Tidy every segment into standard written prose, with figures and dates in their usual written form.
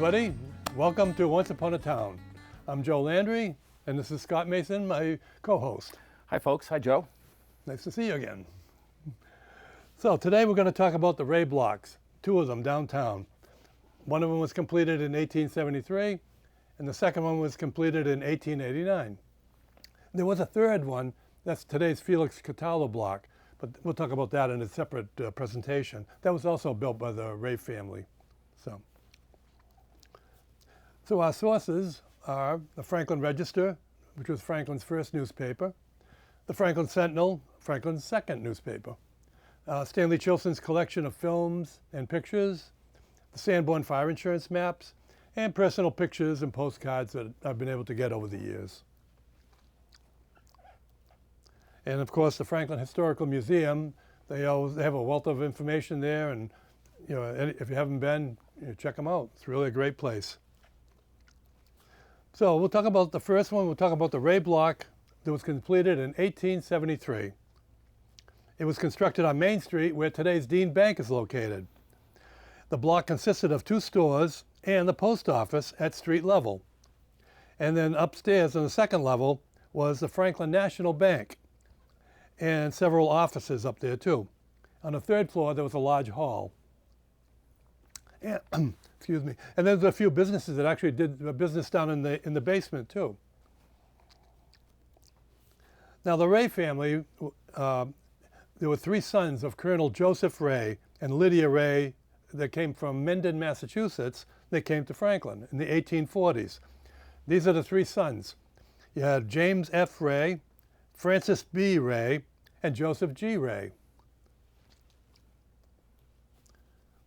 everybody. Welcome to Once Upon a Town. I'm Joe Landry, and this is Scott Mason, my co-host. Hi, folks. Hi, Joe. Nice to see you again. So today we're going to talk about the Ray blocks, two of them downtown. One of them was completed in 1873, and the second one was completed in 1889. There was a third one, that's today's Felix Cataldo block, but we'll talk about that in a separate presentation. That was also built by the Ray family. So our sources are the Franklin Register, which was Franklin's first newspaper, the Franklin Sentinel, Franklin's second newspaper, Stanley Chilson's collection of films and pictures, the Sanborn fire insurance maps, and personal pictures and postcards that I've been able to get over the years. And of course, the Franklin Historical Museum, they have a wealth of information there, and if you haven't been, check them out. It's really a great place. So we'll talk about the first one. We'll talk about the Ray block that was completed in 1873. It was constructed on Main Street, where today's Dean Bank is located. The block consisted of two stores and the post office at street level. And then upstairs on the second level was the Franklin National Bank and several offices up there too. On the third floor, there was a large hall. And, excuse me. And there's a few businesses that actually did a business down in the basement too. Now the Ray family, there were three sons of Colonel Joseph Ray and Lydia Ray that came from Mendon, Massachusetts. They came to Franklin in the 1840s. These are the three sons. You had James F. Ray, Francis B. Ray, and Joseph G. Ray.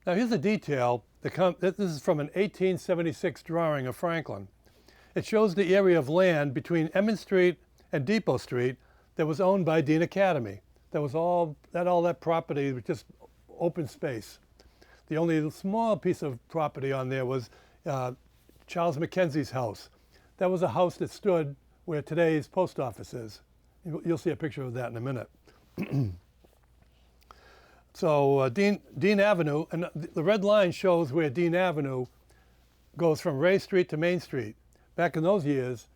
Now here's a detail. This is from an 1876 drawing of Franklin. It shows the area of land between Emmons Street and Depot Street that was owned by Dean Academy. All that property was just open space. The only small piece of property on there was Charles Mackenzie's house. That was a house that stood where today's post office is. You'll see a picture of that in a minute. So Dean Avenue, and the red line shows where Dean Avenue goes from Ray Street to Main Street. Back in those years,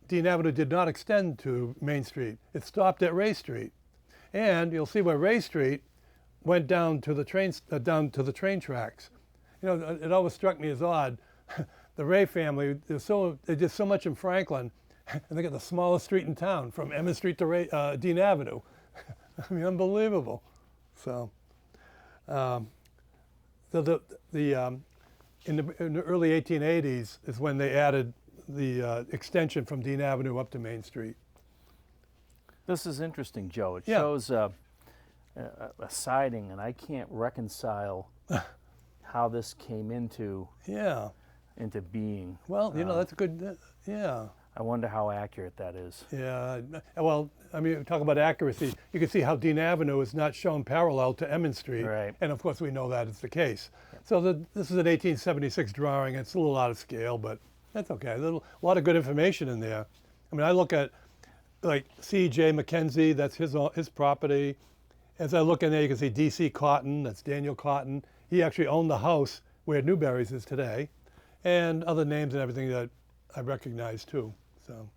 Dean Avenue did not extend to Main Street. It stopped at Ray Street. And you'll see where Ray Street went down to the train tracks. It always struck me as odd. The Ray family, they did so much in Franklin, and they got the smallest street in town, from Emmons Street to Dean Avenue. I mean, unbelievable. So, in the early 1880s is when they added the extension from Dean Avenue up to Main Street. This is interesting, Joe. It shows a siding, and I can't reconcile how this came into being. Well, that's a good, I wonder how accurate that is. Yeah, well, I mean, talk about accuracy. You can see how Dean Avenue is not shown parallel to Emmons Street. Right. And of course we know that is the case. Yep. So this is an 1876 drawing. It's a little out of scale, but that's okay. A lot of good information in there. I mean, I look at like C.J. Mackenzie, that's his property. As I look in there, you can see D.C. Cotton, that's Daniel Cotton. He actually owned the house where Newberry's is today, and other names and everything that I recognize too. So.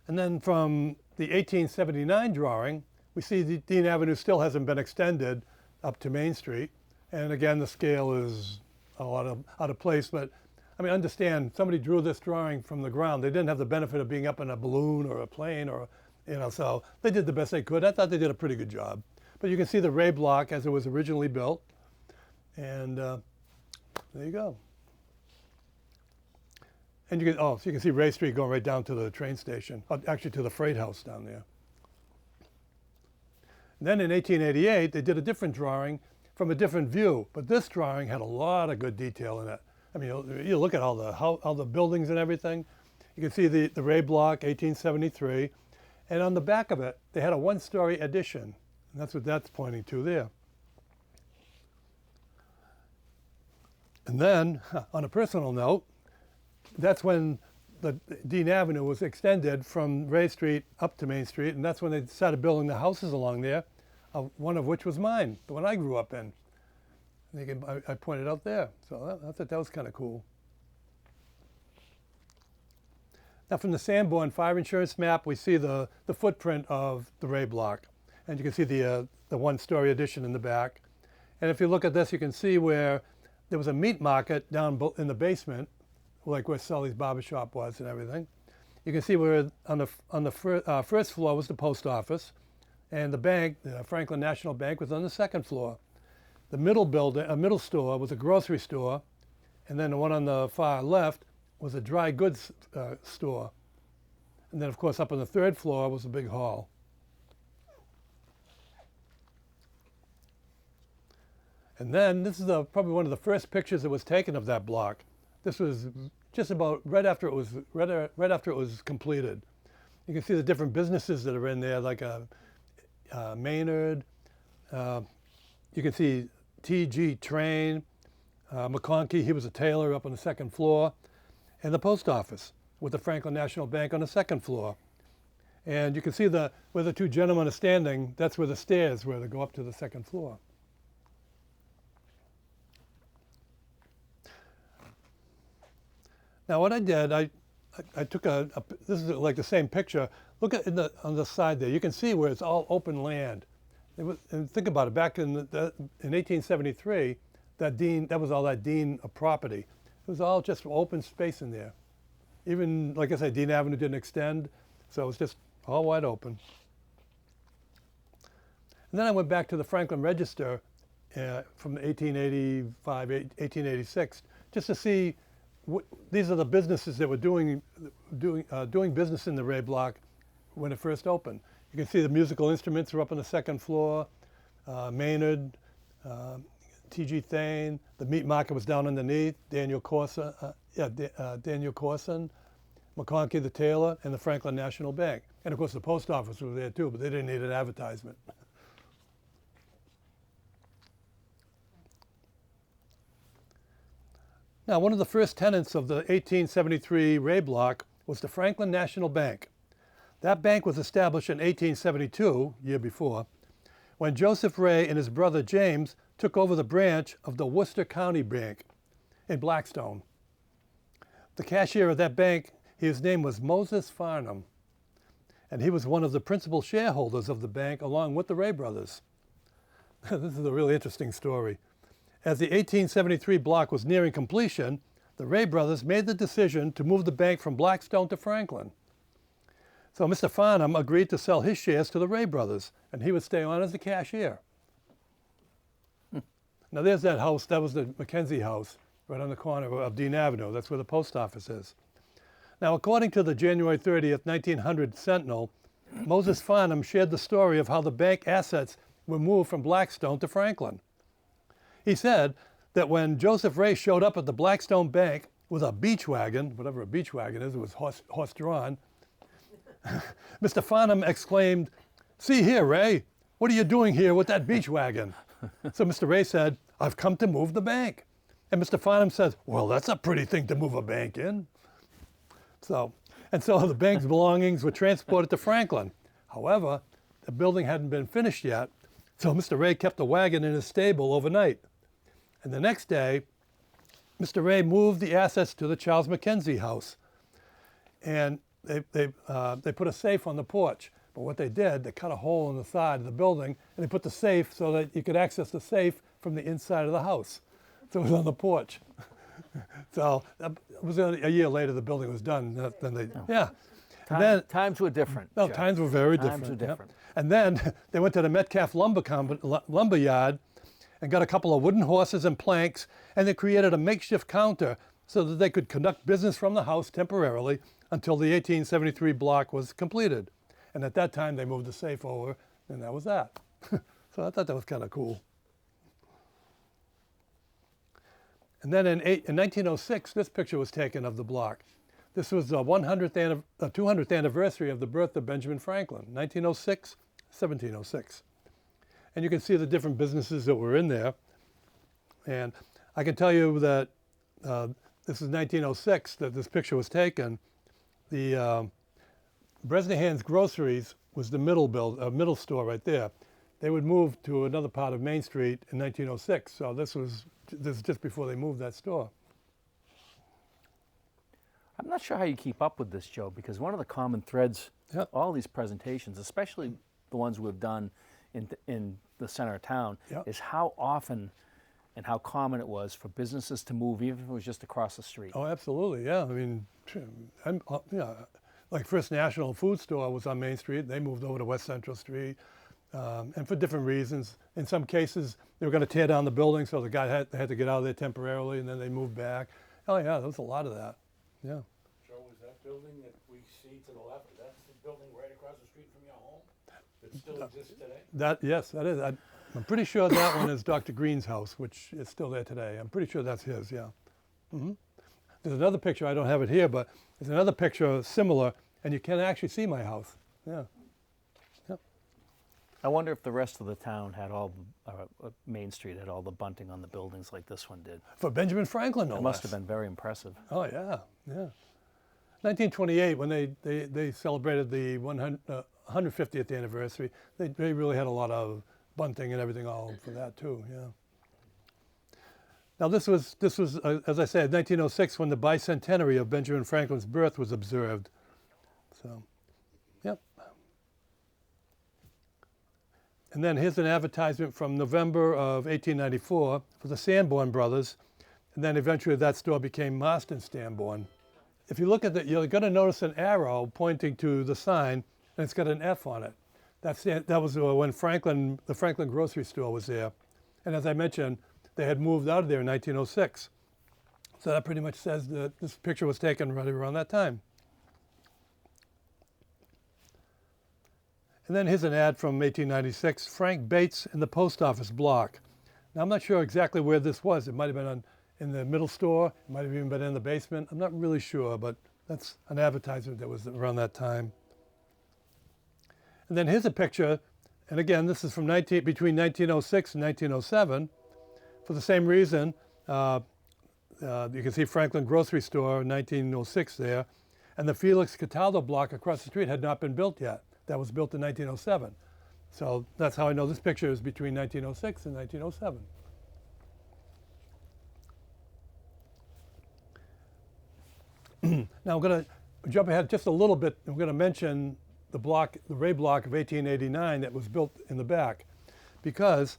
And then from the 1879 drawing, we see the Dean Avenue still hasn't been extended up to Main Street. And again, the scale is a lot out of place, but I mean, understand, somebody drew this drawing from the ground. They didn't have the benefit of being up in a balloon or a plane so they did the best they could. I thought they did a pretty good job. But you can see the Ray block as it was originally built. And there you go. And you can see Ray Street going right down to the train station, actually to the freight house down there. And then in 1888, they did a different drawing from a different view, but this drawing had a lot of good detail in it. I mean, you look at all the buildings and everything. You can see the Ray block, 1873, and on the back of it, they had a one-story addition, and that's what that's pointing to there. And then, on a personal note, that's when the Dean Avenue was extended from Ray Street up to Main Street, and that's when they started building the houses along there one of which was mine, the one I grew up in. I pointed out there. So I thought that was kind of cool. Now from the Sanborn fire insurance map, we see the footprint of the Ray block. And you can see the one-story addition in the back. And if you look at this, you can see where there was a meat market down in the basement, like where Sully's barbershop was and everything. You can see where on the first floor was the post office, and the bank, the Franklin National Bank, was on the second floor. The middle store was a grocery store, and then the one on the far left was a dry goods store. And then, of course, up on the third floor was a big hall. And then this is probably one of the first pictures that was taken of that block. This was just about right after it was completed. You can see the different businesses that are in there, like Maynard. You can see T.G. Train, McConkey. He was a tailor up on the second floor. And the post office with the Franklin National Bank on the second floor. And you can see where the two gentlemen are standing, that's where the stairs where they go up to the second floor. Now what I did, I took this is like the same picture. Look at on the side there, you can see where it's all open land. And think about it, back in 1873, that was all that Dean property. It was all just open space in there. Even, like I said, Dean Avenue didn't extend, so it was just all wide open. And then I went back to the Franklin Register from 1885, 1886, just to see these are the businesses that were doing business in the Ray block when it first opened. You can see the musical instruments are up on the second floor, Maynard, T.G. Thane, the meat market was down underneath, Daniel Corson, McConkey the tailor, and the Franklin National Bank. And of course the post office was there too, but they didn't need an advertisement. Now, one of the first tenants of the 1873 Ray block was the Franklin National Bank. That bank was established in 1872, year before, when Joseph Ray and his brother James took over the branch of the Worcester County Bank in Blackstone. The cashier of that bank, his name was Moses Farnham, and he was one of the principal shareholders of the bank along with the Ray brothers. This is a really interesting story. As the 1873 block was nearing completion, the Ray brothers made the decision to move the bank from Blackstone to Franklin. So Mr. Farnham agreed to sell his shares to the Ray brothers, and he would stay on as the cashier. Now there's that house, that was the Mackenzie house, right on the corner of Dean Avenue. That's where the post office is. Now according to the January 30th, 1900 Sentinel, Moses Farnham shared the story of how the bank assets were moved from Blackstone to Franklin. He said that when Joseph Ray showed up at the Blackstone Bank with a beach wagon, whatever a beach wagon is, it was horse-drawn, Mr. Farnham exclaimed, "See here, Ray, what are you doing here with that beach wagon?" So Mr. Ray said, "I've come to move the bank." And Mr. Farnham says, "Well, that's a pretty thing to move a bank in." So the bank's belongings were transported to Franklin. However, the building hadn't been finished yet, so Mr. Ray kept the wagon in his stable overnight. And the next day, Mr. Ray moved the assets to the Charles Mackenzie house. And they put a safe on the porch. But what they did, they cut a hole in the side of the building, and they put the safe so that you could access the safe from the inside of the house. So it was on the porch. So it was a year later the building was done. Times were different. No, times were very different. Times were different. Yep. And then they went to the Metcalf lumber yard and got a couple of wooden horses and planks, and they created a makeshift counter so that they could conduct business from the house temporarily until the 1873 block was completed. And at that time, they moved the safe over, and that was that. So I thought that was kind of cool. And then in 1906, this picture was taken of the block. This was the 200th anniversary of the birth of Benjamin Franklin, 1906, 1706. And you can see the different businesses that were in there. And I can tell you that this is 1906 that this picture was taken. The Bresnahan's Groceries was the middle store right there. they would move to another part of Main Street in 1906. So this is just before they moved that store. I'm not sure how you keep up with this, Joe, because one of the common threads, all these presentations, especially the ones we've done in the center of town, is how often and how common it was for businesses to move, even if it was just across the street. Oh, absolutely, yeah. I mean, like First National Food Store was on Main Street. They moved over to West Central Street, and for different reasons. In some cases, they were going to tear down the building, so the guy had to get out of there temporarily, and then they moved back. Oh, yeah, there was a lot of that. Yeah. Joe, is that building that we see to the left, that's the building right across the street from your home that still exists today? Yes, that is. I'm pretty sure that one is Dr. Green's house, which is still there today. I'm pretty sure that's his, yeah. There's another picture, I don't have it here, but there's another picture similar, and you can actually see my house. Yeah. I wonder if the rest of the town had all, Main Street had all the bunting on the buildings like this one did. For Benjamin Franklin, no less. It must have been very impressive. Oh, yeah, yeah. 1928, when they celebrated the 150th anniversary, they really had a lot of bunting and everything all for that too, yeah. Now this was as I said, 1906 when the bicentenary of Benjamin Franklin's birth was observed. So, yep. And then here's an advertisement from November of 1894 for the Sanborn brothers, and then eventually that store became Marston Sanborn. If you look at that, you're going to notice an arrow pointing to the sign, and it's got an F on it. That was when the Franklin grocery store was there. And as I mentioned, they had moved out of there in 1906. So that pretty much says that this picture was taken right around that time. And then here's an ad from 1896, Frank Bates in the post office block. Now I'm not sure exactly where this was. It might have been in the middle store. It might have even been in the basement. I'm not really sure, but that's an advertisement that was around that time. And then here's a picture, and again, this is from between 1906 and 1907. For the same reason, you can see Franklin Grocery Store, 1906 there, and the Felix Cataldo block across the street had not been built yet. That was built in 1907. So that's how I know this picture is between 1906 and 1907. Now I'm going to jump ahead just a little bit. I'm going to mention the Ray block of 1889 that was built in the back, because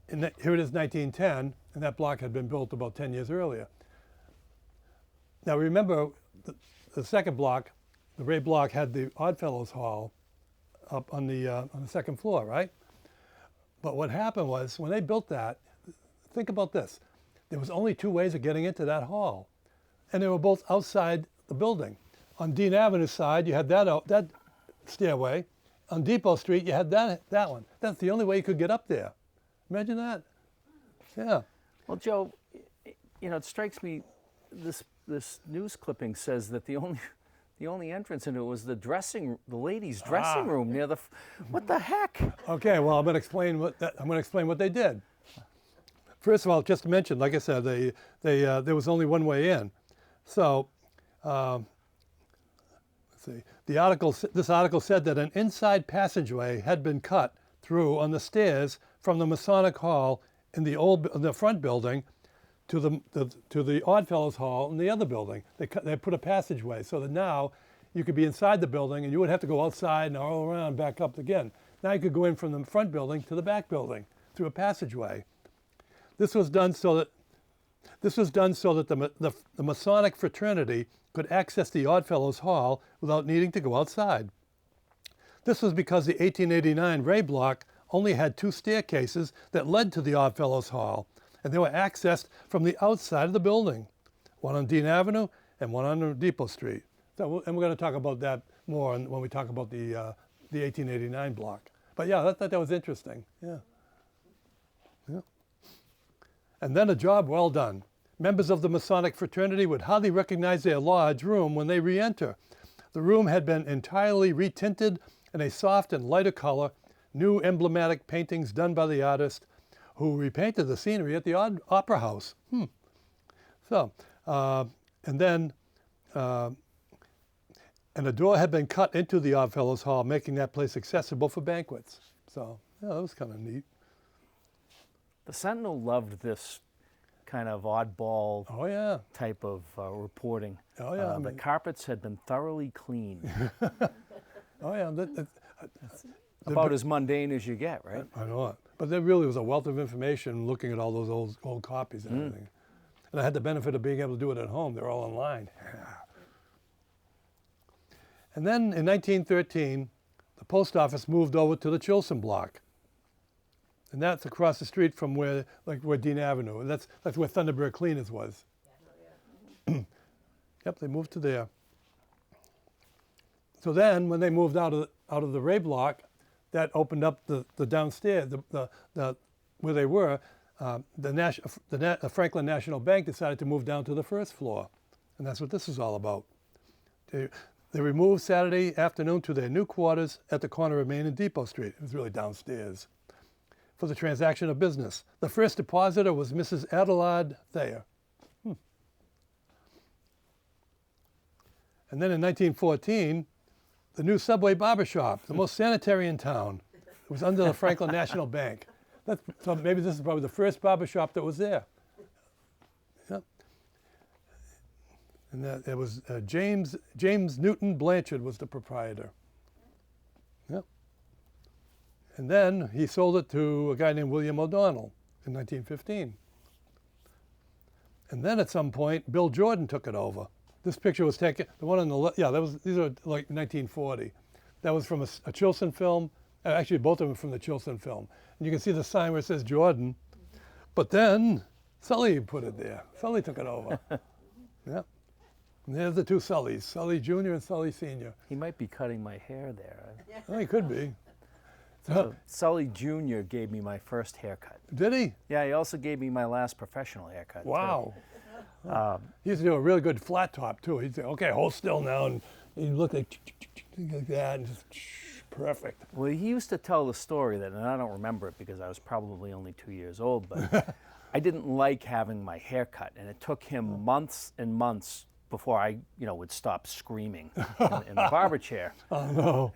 here it is 1910, and that block had been built about 10 years earlier. Now remember, the second block, the Ray block, had the Oddfellows Hall up on the second floor, right? But what happened was, when they built that, think about this. There was only two ways of getting into that hall, and they were both outside the building. On Dean Avenue side, you had that stairway. On Depot Street, you had that one. That's the only way you could get up there. Imagine that. Yeah. Well, Joe, it strikes me, this news clipping says that the only entrance into it was the ladies' dressing room near the. What the heck? Okay, well, I'm going to explain what they did. First of all, just to mention, like I said, there was only one way in. So, let's see. This article said that an inside passageway had been cut through on the stairs from the Masonic Hall in the front building to the Oddfellows Hall in the other building. They put a passageway so that now you could be inside the building and you would have to go outside and all around back up again. Now you could go in from the front building to the back building through a passageway. This was done so that the Masonic fraternity could access the Oddfellows Hall without needing to go outside. This was because the 1889 Ray block only had two staircases that led to the Oddfellows Hall, and they were accessed from the outside of the building, one on Dean Avenue and one on Depot Street. And we're going to talk about that more when we talk about the 1889 block. But yeah, I thought that was interesting. Yeah. And then a job well done. Members of the Masonic fraternity would hardly recognize their lodge room when they re-enter. The room had been entirely retinted in a soft and lighter color, new emblematic paintings done by the artist who repainted the scenery at the Opera House. So, and a door had been cut into the Oddfellows Hall, making that place accessible for banquets. So Yeah, that was kind of neat. The Sentinel loved this kind of oddball Oh yeah. type of reporting. Oh yeah. The carpets had been thoroughly cleaned. Oh yeah. About as mundane as you get, right? I know it. But there really was a wealth of information looking at all those old copies and everything. And I had the benefit of being able to do it at home. They're all online. And then in 1913, the post office moved over to the Chilson Block. And that's across the street from where Dean Avenue. And that's where Thunderbird Cleaners was. Yep, they moved to there. So then, when they moved out of the Ray Block, that opened up the downstairs, where they were. The Franklin National Bank decided to move down to the first floor, and that's what this is all about. They removed Saturday afternoon to their new quarters at the corner of Main and Depot Street. It was really downstairs for the transaction of business. The first depositor was Mrs. Adelaide Thayer. And then in 1914, the new Subway Barber Shop, the most sanitary in town, it was under the Franklin National Bank. So maybe this is probably the first barber shop that was there. Yep. And it was James Newton Blanchard was the proprietor. Yep. And then he sold it to a guy named William O'Donnell in 1915. And then at some point, Bill Jordan took it over. This picture was taken, the one on the left, yeah, these are like 1940. That was from a Chilson film. Actually, both of them from the Chilson film. And you can see the sign where it says Jordan. But then Sully put it there. Sully took it over. Yeah. And there's the two Sullys, Sully Jr. and Sully Sr. He might be cutting my hair there. Oh, he could be. So Sully Jr. gave me my first haircut. Did he? Yeah, he also gave me my last professional haircut. Wow. He used to do a really good flat top, too. He'd say, okay, hold still now. And he'd look like that and just perfect. Well, he used to tell the story that, and I don't remember it because I was probably only 2 years old, but I didn't like having my hair cut. And it took him months and months before I, would stop screaming in the barber chair. Oh, no.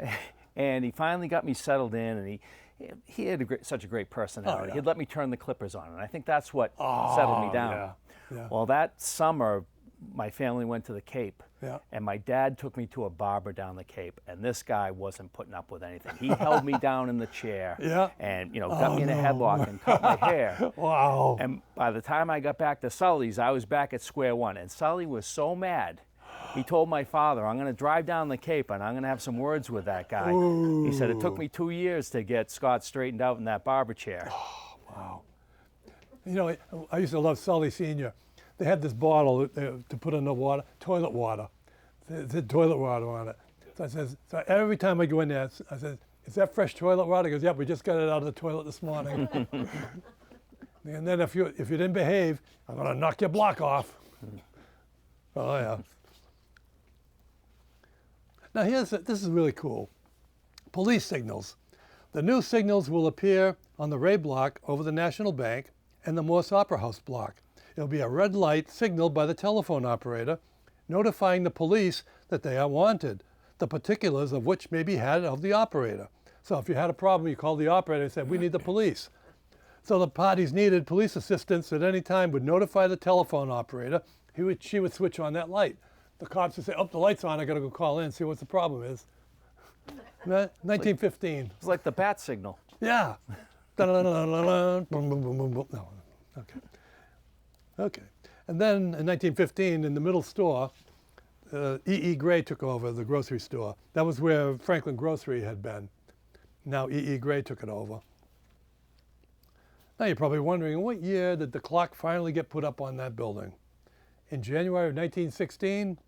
And he finally got me settled in, and he had such a great personality. Oh, yeah. He'd let me turn the clippers on, and I think that's what settled me down. Yeah. Yeah. Well, that summer, my family went to the Cape, Yeah. and my dad took me to a barber down the Cape, and this guy wasn't putting up with anything. He held me down in the chair, Yeah. and got me in a headlock and cut my hair. Wow. And by the time I got back to Sully's, I was back at square one, and Sully was so mad. He told my father, I'm going to drive down the Cape and I'm going to have some words with that guy. Ooh. He said, it took me 2 years to get Scott straightened out in that barber chair. Oh, wow. I used to love Sully Sr. They had this bottle to put in the water, toilet water. It said toilet water on it. So every time I go in there, I said, is that fresh toilet water? He goes, yep, we just got it out of the toilet this morning. And then if you didn't behave, I'm going to knock your block off. Oh, yeah. Now this is really cool. Police signals. The new signals will appear on the Ray Block over the National Bank and the Morse Opera House block. It'll be a red light signaled by the telephone operator, notifying the police that they are wanted, the particulars of which may be had of the operator. So if you had a problem, you called the operator and said, we need the police. So the parties needed police assistance at any time would notify the telephone operator. She would switch on that light. The cops would say, oh, the light's on, I gotta go call in and see what the problem is. 1915. It's like the bat signal. Yeah. Boom, boom, boom, boom, boom. No, okay. Okay. And then in 1915, in the middle store, E.E. Gray took over the grocery store. That was where Franklin Grocery had been. Now E.E. Gray took it over. Now you're probably wondering, what year did the clock finally get put up on that building? In January of 1916,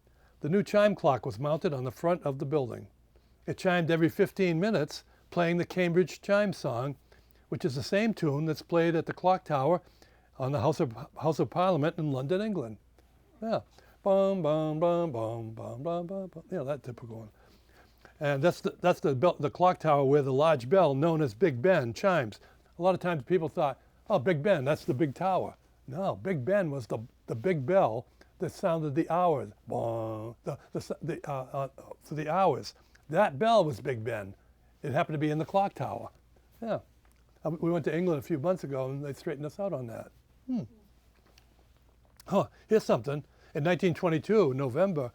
the new chime clock was mounted on the front of the building. It chimed every 15 minutes, playing the Cambridge Chime Song, which is the same tune that's played at the clock tower on the House of Parliament in London, England. Yeah. Bum, bum, bum, bum, bum, bum, bum, bum. Yeah, that typical one. And that's the clock tower where the large bell, known as Big Ben, chimes. A lot of times people thought, oh, Big Ben, that's the big tower. No, Big Ben was the big bell that sounded the hours. For the hours. That bell was Big Ben. It happened to be in the clock tower. Yeah. We went to England a few months ago, and they straightened us out on that. Oh, here's something. In 1922, November,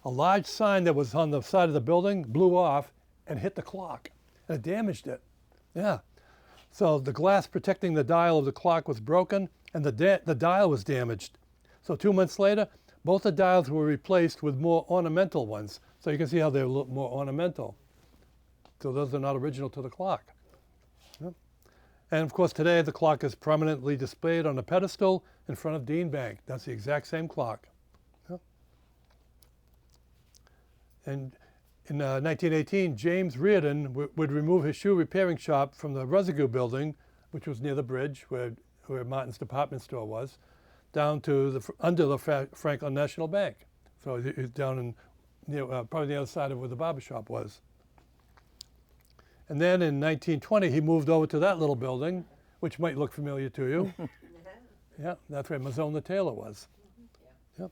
a large sign that was on the side of the building blew off and hit the clock, and it damaged it. Yeah. So the glass protecting the dial of the clock was broken, and the dial was damaged. So 2 months later, both the dials were replaced with more ornamental ones. So you can see how they look more ornamental. So those are not original to the clock. Yep. And of course, today the clock is prominently displayed on a pedestal in front of Dean Bank. That's the exact same clock. Yep. And in 1918, James Reardon would remove his shoe repairing shop from the Rusigue building, which was near the bridge where Martin's department store was, down to under the Franklin National Bank. So he's down in probably the other side of where the barber shop was. And then in 1920, he moved over to that little building, which might look familiar to you. Yeah, that's where Mazzone Taylor was. Yep.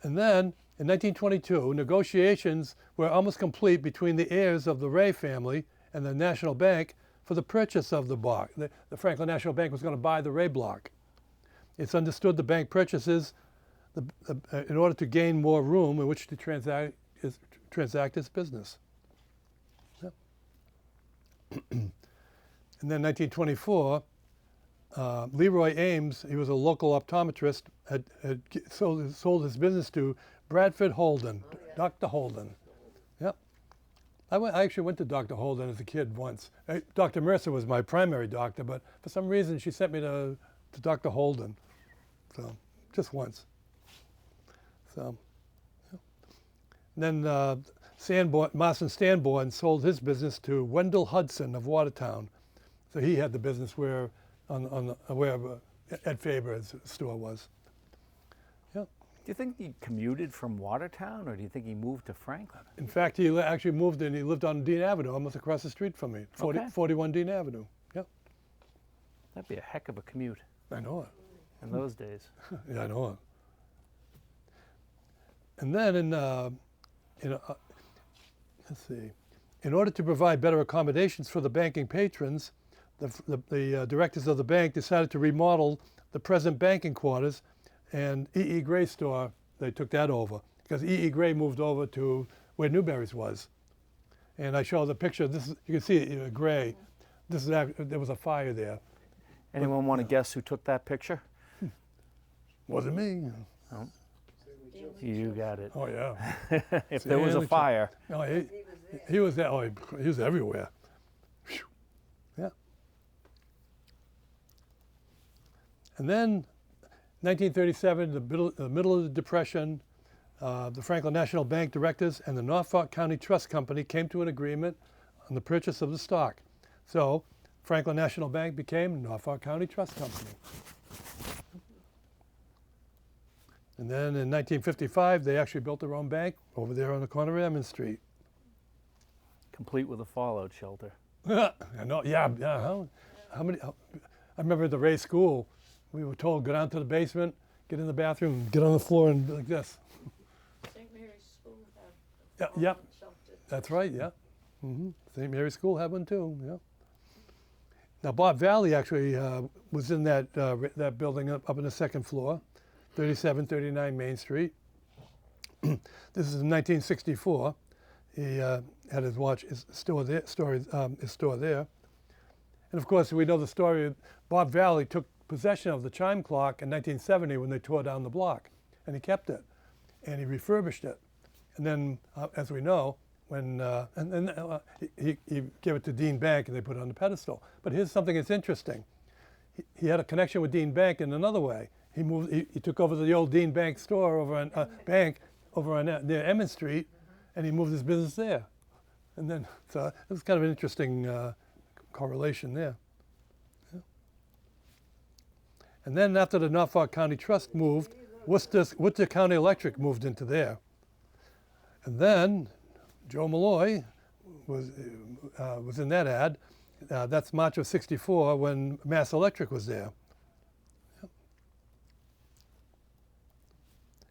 And then in 1922, negotiations were almost complete between the heirs of the Ray family and the National Bank for the purchase of the block. The Franklin National Bank was going to buy the Ray block. It's understood the bank purchases in order to gain more room in which to transact its business. Yep. And then 1924, Leroy Ames, he was a local optometrist, had sold his business to Bradford Holden, Dr. Holden. Yep. I actually went to Dr. Holden as a kid once. Dr. Mercer was my primary doctor, but for some reason she sent me to Dr. Holden. So, just once. So, yep. And then Marston Sanborn sold his business to Wendell Hudson of Watertown. So he had the business where Ed Faber's store was. Yeah. Do you think he commuted from Watertown, or do you think he moved to Franklin? In fact, he actually moved and he lived on Dean Avenue, almost across the street from me, 41 Dean Avenue. Yeah. That'd be a heck of a commute. I know it. In those days. Yeah, I know it. And then let's see, in order to provide better accommodations for the banking patrons, the directors of the bank decided to remodel the present banking quarters, and E.E. Gray's store, they took that over, because E.E. Gray moved over to where Newberry's was. And I show the picture. This is, you can see it, Gray. This is there was a fire there. Anyone want to guess who took that picture? Wasn't me. No. You got it. Oh yeah. If there was a fire. No, he was there. Oh, he was everywhere. Whew. Yeah. And then, 1937, the middle of the Depression, the Franklin National Bank directors and the Norfolk County Trust Company came to an agreement on the purchase of the stock. So, Franklin National Bank became Norfolk County Trust Company. And then in 1955, they actually built their own bank over there on the corner of Emmons Street. Complete with a fallout shelter. I know, yeah. How many? I remember at the Ray School, we were told, go down to the basement, get in the bathroom, get on the floor and like this. St. Mary's School had a Yep. shelter. That's right, yeah. St. Mary's School had one too, yeah. Now, Bob Valley actually was in that building up in the second floor. 3739 Main Street. This is in 1964. He had his store there. And of course, we know the story. Bob Valley took possession of the chime clock in 1970 when they tore down the block, and he kept it, and he refurbished it. And then, as we know, when he gave it to Dean Bank, and they put it on the pedestal. But here's something that's interesting. He had a connection with Dean Bank in another way. He took over the old Dean Bank store over on near Emmons Street, and he moved his business there. And then, so it was kind of an interesting correlation there. Yeah. And then after the Norfolk County Trust moved, Worcester County Electric moved into there. And then Joe Malloy was in that ad. That's March of '64 when Mass Electric was there.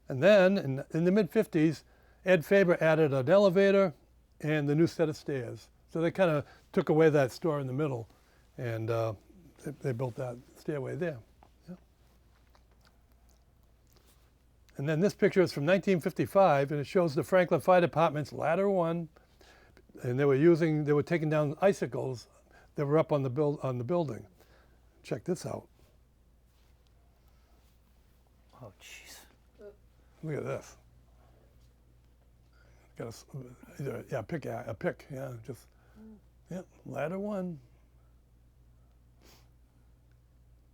And then, in the mid-50s, Ed Faber added an elevator and the new set of stairs. So they kind of took away that store in the middle, and they built that stairway there. Yeah. And then this picture is from 1955, and it shows the Franklin Fire Department's ladder 1, and they were taking down icicles that were up on the building. Check this out. Oh, jeez. Look at this. Got a pick, yeah, just, yeah, ladder 1.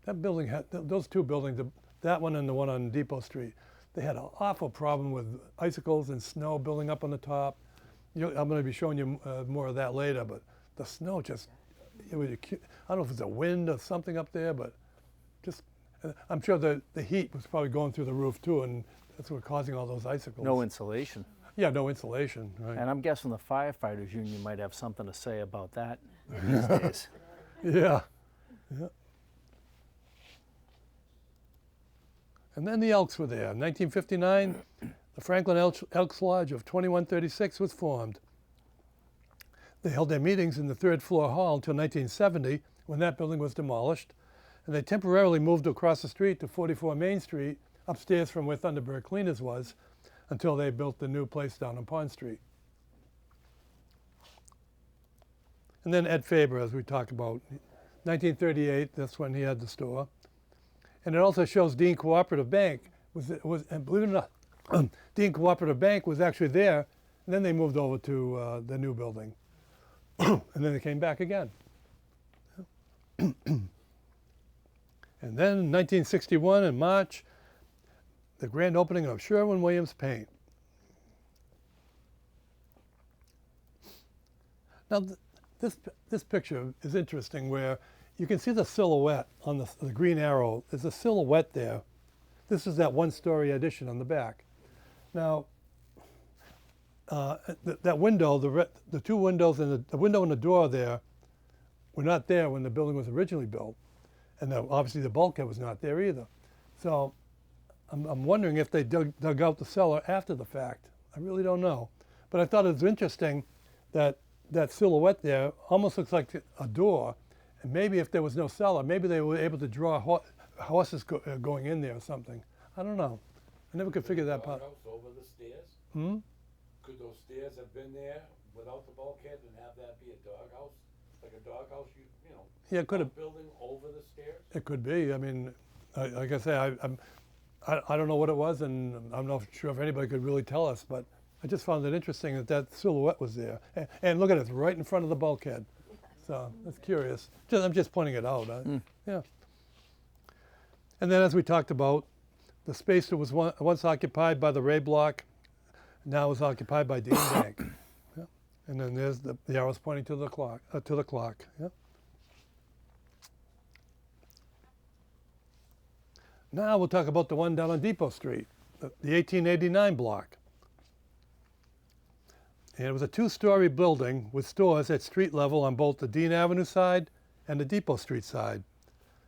That building had, those two buildings, that one and the one on Depot Street, they had an awful problem with icicles and snow building up on the top. I'm going to be showing you more of that later, but the snow just, I don't know if it's a wind or something up there, but just, I'm sure the heat was probably going through the roof too, and that's what causing all those icicles. No insulation. Yeah, no insulation, right. And I'm guessing the firefighters union might have something to say about that these days. Yeah. Yeah. And then the Elks were there. In 1959, the Franklin Elks Lodge of 2136 was formed. They held their meetings in the 3rd floor hall until 1970, when that building was demolished, and they temporarily moved across the street to 44 Main Street, upstairs from where Thunderbird Cleaners was, until they built the new place down on Pond Street. And then Ed Faber, as we talked about, 1938, that's when he had the store. And it also shows Dean Cooperative Bank and believe it or not, Dean Cooperative Bank was actually there, and then they moved over to the new building. And then they came back again. And then in 1961, in March, the grand opening of Sherwin-Williams Paint. Now, this picture is interesting, where you can see the silhouette on the green arrow. There's a silhouette there. This is that one-story addition on the back. Now, that window, the two windows and the window and the door there were not there when the building was originally built. And obviously the bulkhead was not there either. So I'm wondering if they dug out the cellar after the fact. I really don't know. But I thought it was interesting that that silhouette there almost looks like a door. And maybe if there was no cellar, maybe they were able to draw horses going in there or something. I don't know. I never could figure that part. Over the stairs? Hmm? Could those stairs have been there without the bulkhead and have that be a doghouse? Like a doghouse, you know? Yeah, it could have. Building over the stairs? It could be. I mean, like I say, I don't know what it was, and I'm not sure if anybody could really tell us, but I just found it interesting that silhouette was there. And look at it, it's right in front of the bulkhead. So that's curious. I'm just pointing it out. Yeah. And then, as we talked about, the space that was once occupied by the Ray Block now is occupied by Dean Bank. Yeah. And then there's the arrows pointing to the clock. Yeah. Now we'll talk about the one down on Depot Street, the 1889 block. And it was a 2-story building with stores at street level on both the Dean Avenue side and the Depot Street side.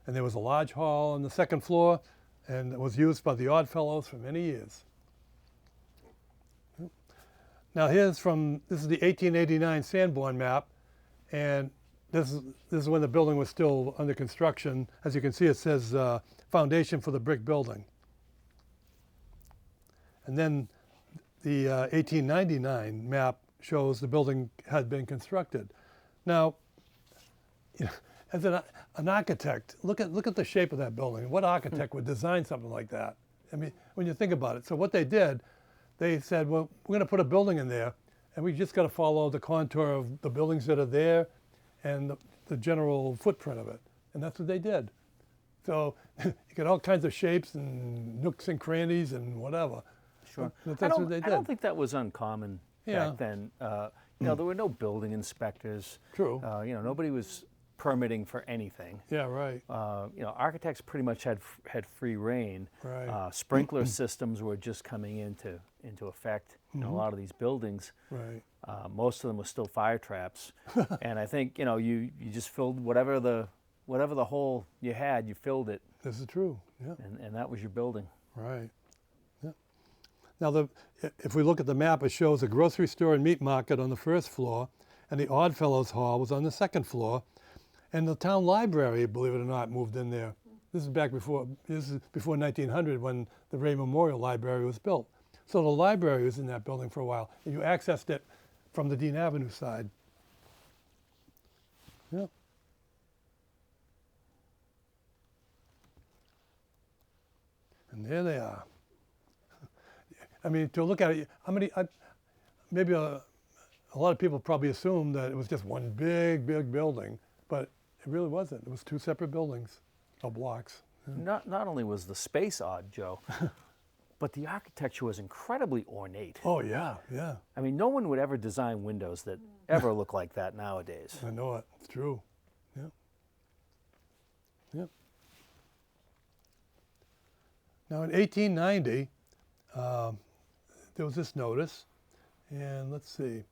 And there was a large hall on the 2nd floor, and it was used by the Oddfellows for many years. Now this is the 1889 Sanborn map, and this is when the building was still under construction. As you can see, it says foundation for the brick building. And then the 1899 map shows the building had been constructed. Now, as an architect, look at the shape of that building. What architect would design something like that? I mean, when you think about it. So what they did, they said, well, we're going to put a building in there, and we just got to follow the contour of the buildings that are there and the general footprint of it. And that's what they did. So you get all kinds of shapes and nooks and crannies and whatever. Sure. That's what they did. I don't think that was uncommon back then. There were no building inspectors. True. Nobody was permitting for anything. Yeah, right. Architects pretty much had free reign. Right. Sprinkler systems were just coming into effect in a lot of these buildings. Right. Most of them were still fire traps, and I think you just filled whatever the hole you had, you filled it. This is true. Yeah. And that was your building. Right. Yeah. Now if we look at the map, it shows a grocery store and meat market on the 1st floor, and the Oddfellows Hall was on the second floor, and the town library, believe it or not, moved in there. This is before 1900 when the Ray Memorial Library was built. So the library was in that building for a while, and you accessed it from the Dean Avenue side. Yeah. And there they are. I mean, to look at it, maybe a lot of people probably assume that it was just one big building, but it really wasn't. It was two separate buildings, or blocks. Yeah. Not only was the space odd, Joe, but the architecture was incredibly ornate. Oh, yeah, yeah. I mean, no one would ever design windows that ever look like that nowadays. I know it. It's true. Yeah. Yeah. Now, in 1890, there was this notice, and let's see.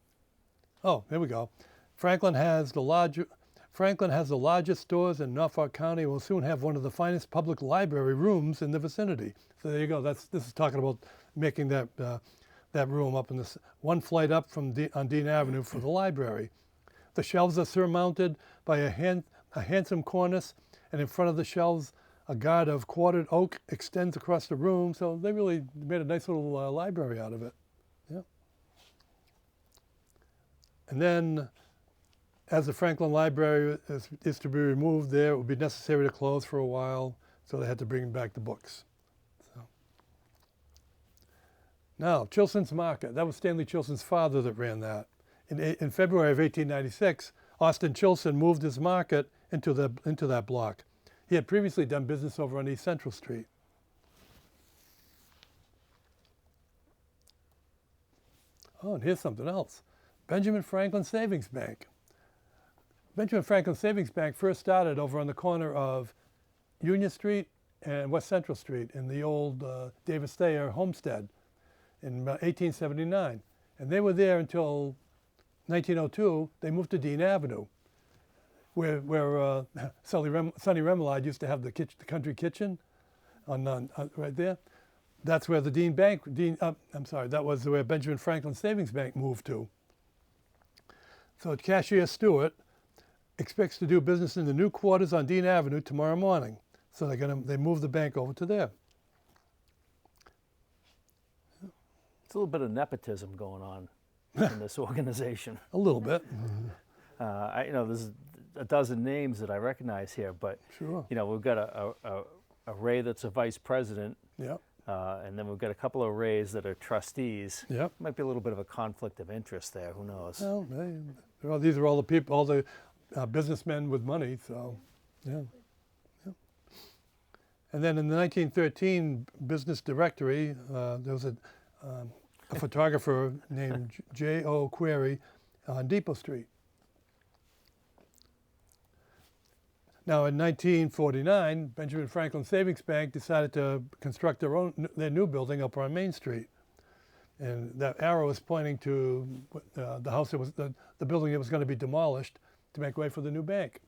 Oh, here we go. Franklin has the largest stores in Norfolk County and will soon have one of the finest public library rooms in the vicinity. So there you go. This is talking about making that room up in this one flight up from on Dean Avenue for the library. The shelves are surmounted by a handsome cornice, and in front of the shelves, a guard of quartered oak extends across the room. So they really made a nice little library out of it. Yeah. And then, as the Franklin Library is to be removed there, it would be necessary to close for a while, so they had to bring back the books. So. Now, Chilson's Market. That was Stanley Chilson's father that ran that. In February of 1896, Austin Chilson moved his market into that block. He had previously done business over on East Central Street. Oh, and here's something else. Benjamin Franklin Savings Bank. Benjamin Franklin Savings Bank first started over on the corner of Union Street and West Central Street in the old Davis Thayer homestead in 1879. And they were there until 1902. They moved to Dean Avenue, where Sonny Remoulade used to have the country kitchen on right there. That's where the that was where Benjamin Franklin Savings Bank moved to. So Cashier Stewart expects to do business in the new quarters on Dean Avenue tomorrow morning. So they move the bank over to there. It's a little bit of nepotism going on in this organization. A little bit. There's a dozen names that I recognize here, but sure. We've got a Ray that's a vice president. Yep. And then we've got a couple of Rays that are trustees. Yep. Might be a little bit of a conflict of interest there. Who knows? Well, these are all the people, all the businessmen with money. So, yeah. And then in the 1913 business directory, there was a photographer named J.O. Query on Depot Street. Now, in 1949, Benjamin Franklin Savings Bank decided to construct their new building up on Main Street, and that arrow is pointing to the house that was the building that was going to be demolished to make way for the new bank.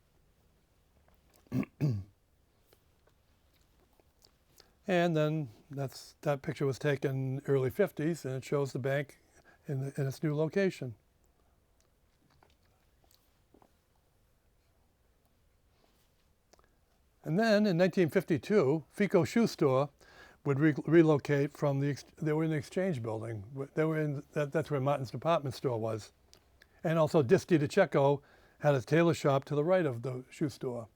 And then that picture was taken early 50s, and it shows the bank in its new location. And then in 1952, Fico Shoe Store would relocate from they were in the Exchange building. They were that's where Martin's department store was. And also Disti DiCecco had a tailor shop to the right of the shoe store.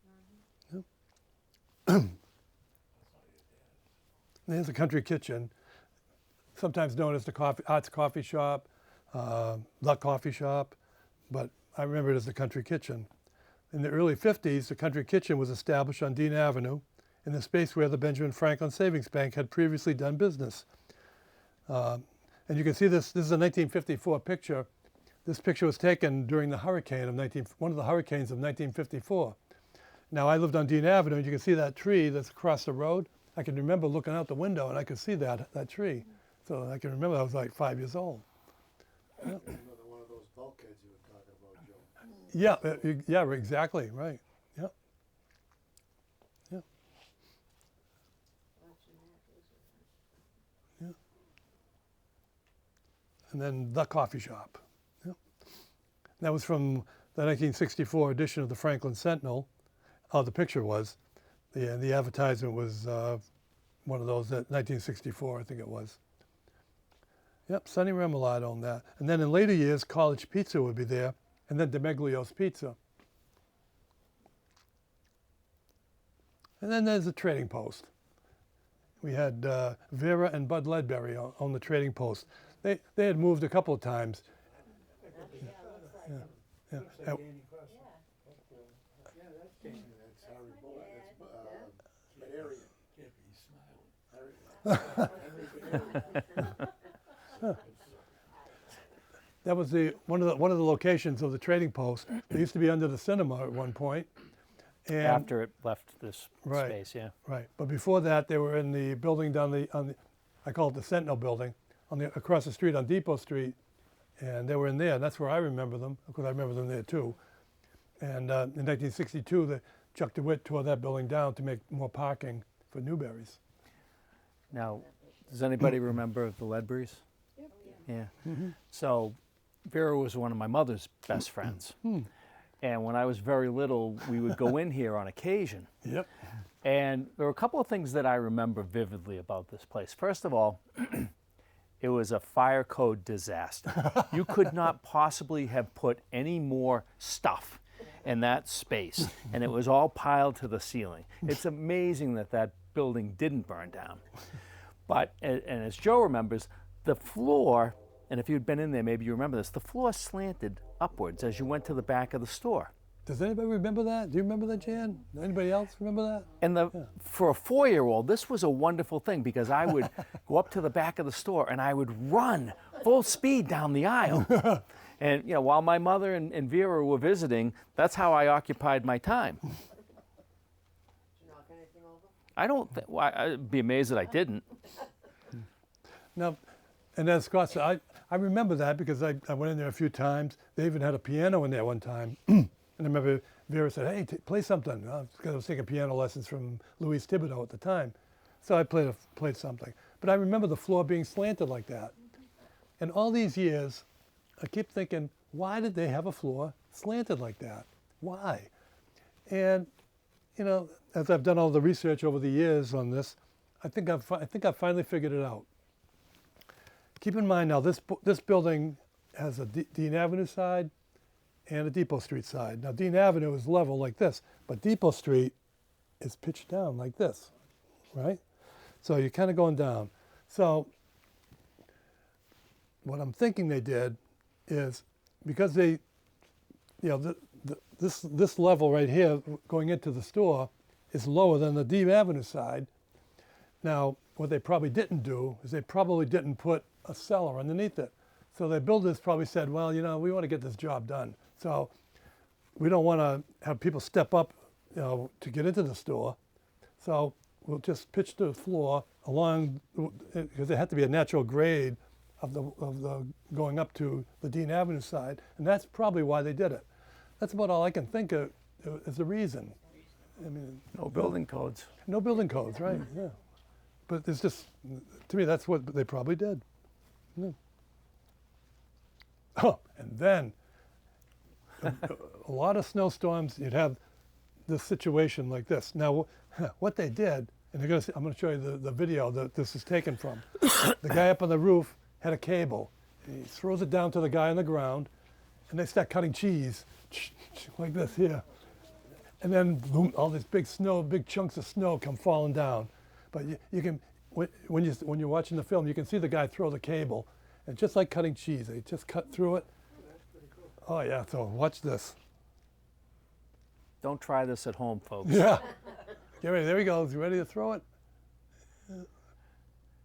Mm-hmm. Yep. There's a country kitchen, sometimes known as the Arts Coffee Shop, the Coffee Shop, but I remember it as the Country Kitchen. In the early 50s, the Country Kitchen was established on Dean Avenue in the space where the Benjamin Franklin Savings Bank had previously done business. And you can see this is a 1954 picture. This picture was taken during the hurricane of one of the hurricanes of 1954. Now, I lived on Dean Avenue, and you can see that tree that's across the road. I can remember looking out the window, and I could see that tree. So I can remember I was like 5 years old. Yeah. Another one of those bulkheads you were talking about, Joe. Yeah, exactly, right. Yep. Yep. Yeah. And then the coffee shop. Yep. That was from the 1964 edition of the Franklin Sentinel. Oh, the picture was. The advertisement was one of those that 1964, I think it was. Yep, Sonny Remillard owned that. And then in later years, College Pizza would be there, and then DeMeglio's Pizza. And then there's the Trading Post. We had Vera and Bud Ledbery on the Trading Post. They had moved a couple of times. Yeah. Looks like Danny Cross. Yeah, that's Danny, that's Harry Bullock, that's Badarian. Yeah, but he's smiling. That was one of the locations of the Trading Post. They used to be under the cinema at one point. And After it left this Right. space, yeah. right, but before that, they were in the building I call it the Sentinel Building, across the street on Depot Street, and they were in there. And that's where I remember them, because I remember them there too. And in 1962, Chuck DeWitt tore that building down to make more parking for Newberry's. Now, does anybody remember the Ledberys? Yeah. So Vera was one of my mother's best friends. And when I was very little, we would go in here on occasion. Yep. And there were a couple of things that I remember vividly about this place. First of all, it was a fire code disaster. You could not possibly have put any more stuff in that space, and it was all piled to the ceiling. It's amazing that that building didn't burn down. But, and as Joe remembers, the floor, and if you'd been in there, maybe you remember this, the floor slanted upwards as you went to the back of the store. Does anybody remember that? Do you remember that, Jan? Anybody else remember that? And for a 4-year-old, this was a wonderful thing, because I would go up to the back of the store and I would run full speed down the aisle. And you know, while my mother and Vera were visiting, that's how I occupied my time. Did you knock anything over? I don't. I'd be amazed that I didn't. Now, and as Scott said, I remember that because I went in there a few times. They even had a piano in there one time. And I remember Vera said, hey, play something. Because I was taking piano lessons from Louise Thibodeau at the time. So I played something. But I remember the floor being slanted like that. And all these years, I keep thinking, why did they have a floor slanted like that? Why? And, you know, as I've done all the research over the years on this, I think I've finally figured it out. Keep in mind now, this building has a Dean Avenue side and a Depot Street side. Now, Dean Avenue is level like this, but Depot Street is pitched down like this, right? So you're kind of going down. So what I'm thinking they did is, because they, you know, this level right here going into the store is lower than the Dean Avenue side. Now, what they probably didn't do is they probably didn't put a cellar underneath it. So the builders probably said, well, you know, we want to get this job done. So we don't want to have people step up, you know, to get into the store. So we'll just pitch the floor along, because it had to be a natural grade of the going up to the Dean Avenue side. And that's probably why they did it. That's about all I can think of as a reason. I mean, No building codes. no building codes, right? Yeah. But it's just, to me, that's what they probably did. Yeah. Oh, and then a lot of snowstorms, you'd have this situation like this. Now, what they did, and I'm going to show you the video that this is taken from. The guy up on the roof had a cable. He throws it down to the guy on the ground, and they start cutting cheese like this here. And then boom, all this big chunks of snow come falling down. But you can, when you're watching the film, you can see the guy throw the cable, and just like cutting cheese, they just cut through it. Oh yeah, so watch this. Don't try this at home, folks. Yeah. Get ready, there he goes. You ready to throw it?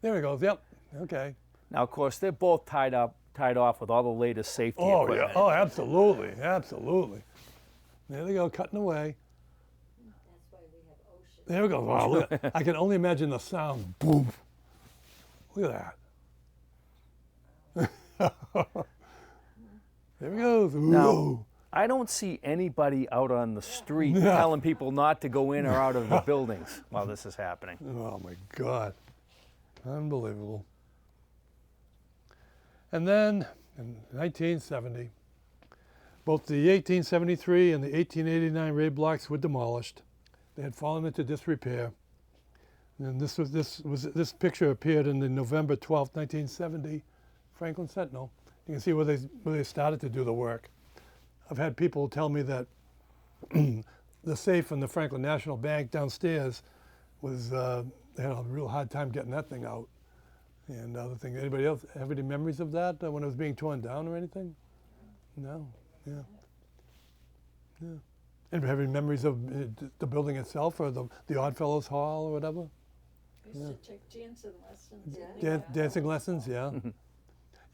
There he goes, yep, okay. Now, of course, they're both tied off with all the latest safety Oh equipment. yeah, oh absolutely, absolutely. There they go, cutting away. That's why we have ocean. There we go. Wow, look, I can only imagine the sound. Boom. Look at that. There he goes. Now, Ooh. I don't see anybody out on the street telling people not to go in or out of the buildings while this is happening. Oh my God. Unbelievable. And then in 1970, Both the 1873 and the 1889 raid blocks were demolished. They had fallen into disrepair. And this picture appeared in the November 12th, 1970 Franklin Sentinel. You can see where they started to do the work. I've had people tell me that the safe in the Franklin National Bank downstairs was, they had a real hard time getting that thing out. And other thing, anybody else have any memories of that when it was being torn down or anything? No, yeah. Yeah. Anybody have any memories of the building itself or the Oddfellows Hall or whatever? We used to take dancing lessons. Dancing lessons, yeah.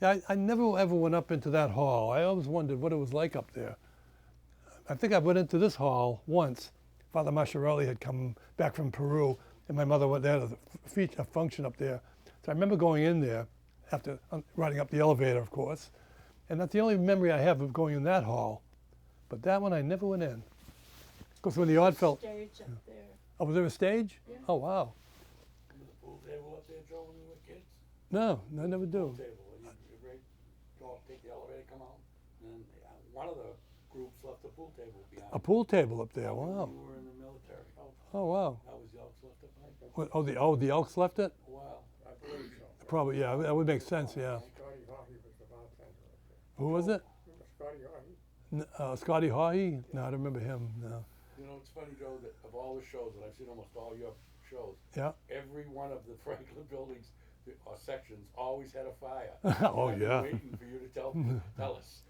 Yeah, I never ever went up into that hall. I always wondered what it was like up there. I think I went into this hall once. Father Masciarelli had come back from Peru, and my mother went there to a function up there. So I remember going in there after riding up the elevator, of course. And that's the only memory I have of going in that hall. But that one I never went in. Because when the Oddfellows... Stage up there. Oh, was there a stage? Yeah. Oh, wow. Remember the pool table up there, Joe, when we were kids? No, I never do. Pool table, you go up, take the elevator, come out, and then one of the groups left the pool table behind. A pool table up there, When wow. you were in the military. Oh, wow. That was the Elks left it behind. What, the Elks left it? Wow. I believe so. Probably, yeah, that would make sense, yeah. Scotty Hawkey was the bartender up there. Who was it? Remember Scotty Hawkey? Scotty Hawley? No, I don't remember him, no. You know, it's funny, Joe, that of all the shows, and I've seen almost all your shows, Yeah. every one of the Franklin buildings or sections always had a fire. Oh, I've been yeah. waiting for you to tell us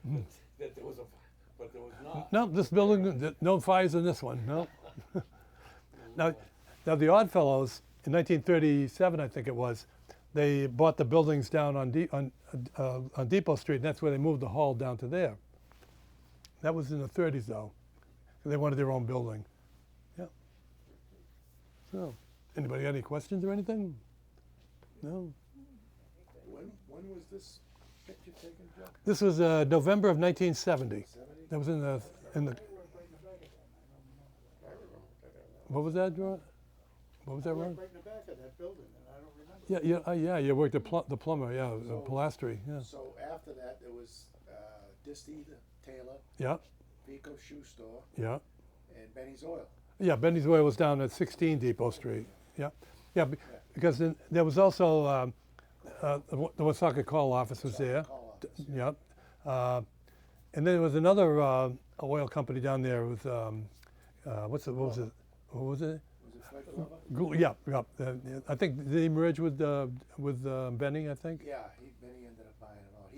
that there was a fire, but there was not. No, this building, no fires in this one, no. Now the Oddfellows, in 1937, I think it was, they bought the buildings down on Depot Street, and that's where they moved the hall down to there. That was in the 30s, though. They wanted their own building. Yeah. So, anybody got any questions or anything? No. When was this picture taken, Joe? This was November of 1970. 70? That was in the. What was that, Ron? What was that, I worked Ron? right in the back of that building, and I don't remember. Yeah. You worked at the plumber. Yeah, So- Pilastri. Yeah. So after that, there was Disty Taylor, Yeah. Pico Shoe Store, Yeah. and Benny's Oil. Yeah, Benny's Oil was down at 16 Depot Street. Yeah, yeah, because then there was also the Woonsocket Call Office was there. Call office. Yeah, and then there was another oil company down there with what was it? Was it Fred Glover? Yeah. I think did he merge with Benny? I think. Yeah, Benny ended up buying it all.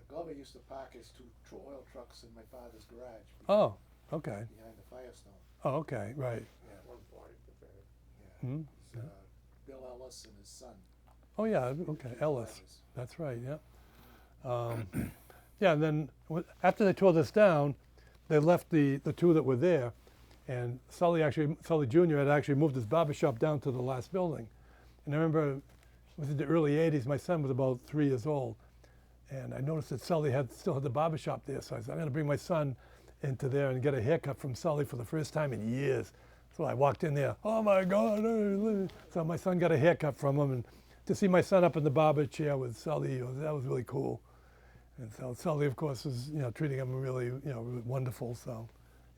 Glover used to park his two oil trucks in my father's garage. Oh, okay. Behind the Firestone. Oh, okay, right. Yeah. 140. Yeah. Hmm? It's, Bill Ellis and his son. Oh yeah, okay, Ellis. That's right. Yeah. Yeah, and then after they tore this down, they left the two that were there, and Sully Jr. had actually moved his barber shop down to the last building. And I remember it was in the early '80s. My son was about 3 years old, and I noticed that Sully still had the barber shop there. So I said, I'm going to bring my son into there and get a haircut from Sully for the first time in years. So I walked in there. Oh my God! So my son got a haircut from him, and to see my son up in the barber chair with Sully, that was really cool. And so Sully, of course, was treating him really wonderful. So,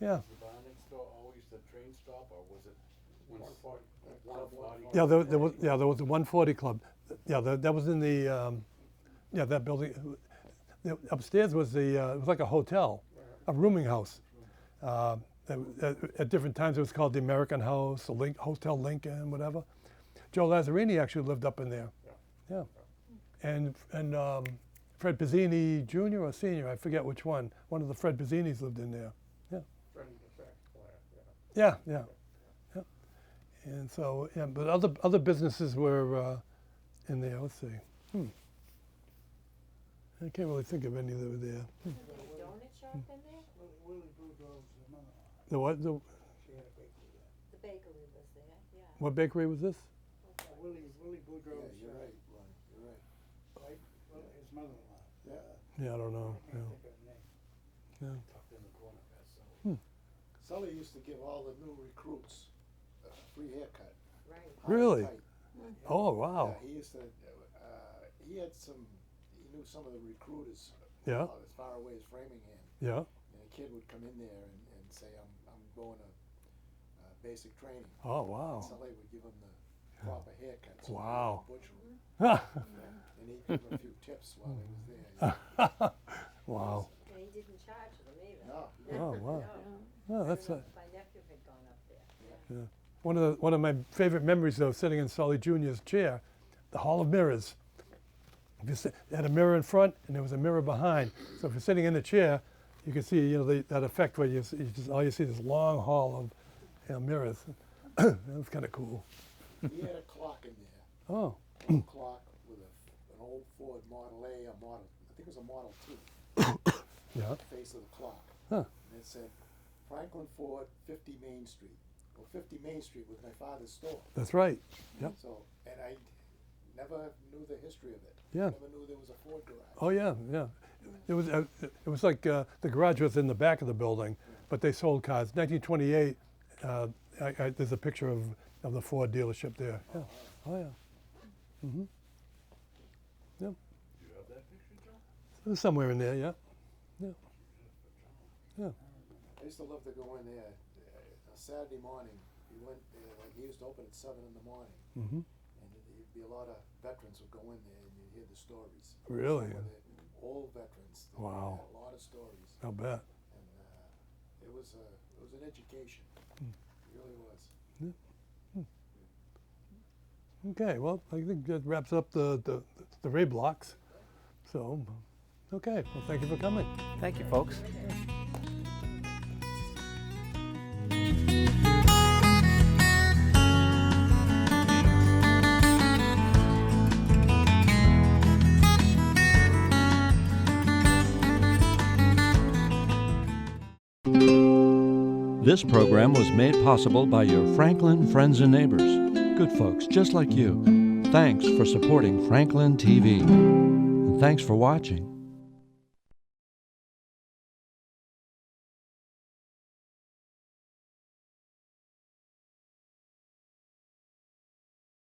yeah. Was the bar next door always the train stop, or was it 140? 140? Yeah, there was the 140 Club. Yeah, that was in the that building. Upstairs was it was like a hotel, a rooming house. At different times it was called the American House, the Hotel Lincoln, whatever. Joe Lazzarini actually lived up in there. Yeah. And Fred Pizzini Jr. or Sr., I forget which one. One of the Fred Pizzinis lived in there. Yeah. Freddie the sax player, Yeah. And so, yeah, but other businesses were in there. Let's see. I can't really think of any that were there. Is there a donut shop in there? Willie Boudreaux's mother-in-law. The what? She had a bakery there. The bakery was there, yeah. What bakery was this? Willie Boudreaux's. Yeah, you're right, Ron, you're right. Right, his mother-in-law. Yeah. Yeah, I don't know. I can't think of her name. Yeah. Tucked in the corner, that's so. Sully used to give all the new recruits a free haircut. Right. high and Really? tight. Oh, wow. Yeah, he used to, he knew some of the recruiters. Yeah. As far away as Framingham. Yeah. And he kid would come in there and say, I'm going to basic training. Oh, wow. Somebody would give him the proper haircut. So Wow. and he'd give him a few tips while he was there. Wow. And he didn't charge them either. No. Oh, wow. No. Oh, that's My nephew had gone up there. one of my favorite memories, though, sitting in Sully Jr.'s chair, the Hall of Mirrors. If you sit, they had a mirror in front and there was a mirror behind. So if you're sitting in the chair, you can see, that effect where you just all you see is this long hall of mirrors. That was kind of cool. He had a clock in there. Oh. A clock with an old Ford Model A, I think it was a Model T. Yeah. Face of the clock. Huh. And it said, Franklin Ford, 50 Main Street. Well, 50 Main Street was my father's store. That's right. Yep. So, and I never knew the history of it. Yeah. Never knew there was a Ford garage. Oh yeah, yeah. It was like the garage was in the back of the building, but they sold cars. 1928. There's a picture of the Ford dealership there. Yeah. Oh yeah. Mhm. Yep. Do you have that picture, Joe? There's somewhere in there. Yeah. Yeah. Yeah. I used to love to go in there. A Saturday morning, we went there, like he used to open at 7 in the morning. Mhm. And there'd be a lot of veterans would go in there and you'd hear the stories. Really? Some of the old veterans. They Wow. had a lot of stories. I'll bet. And it was an education. It really was. Okay. Well, I think that wraps up the Ray blocks. So, okay. Well, thank you for coming. Thank you, folks. This program was made possible by your Franklin friends and neighbors, good folks just like you. Thanks for supporting Franklin TV. And thanks for watching.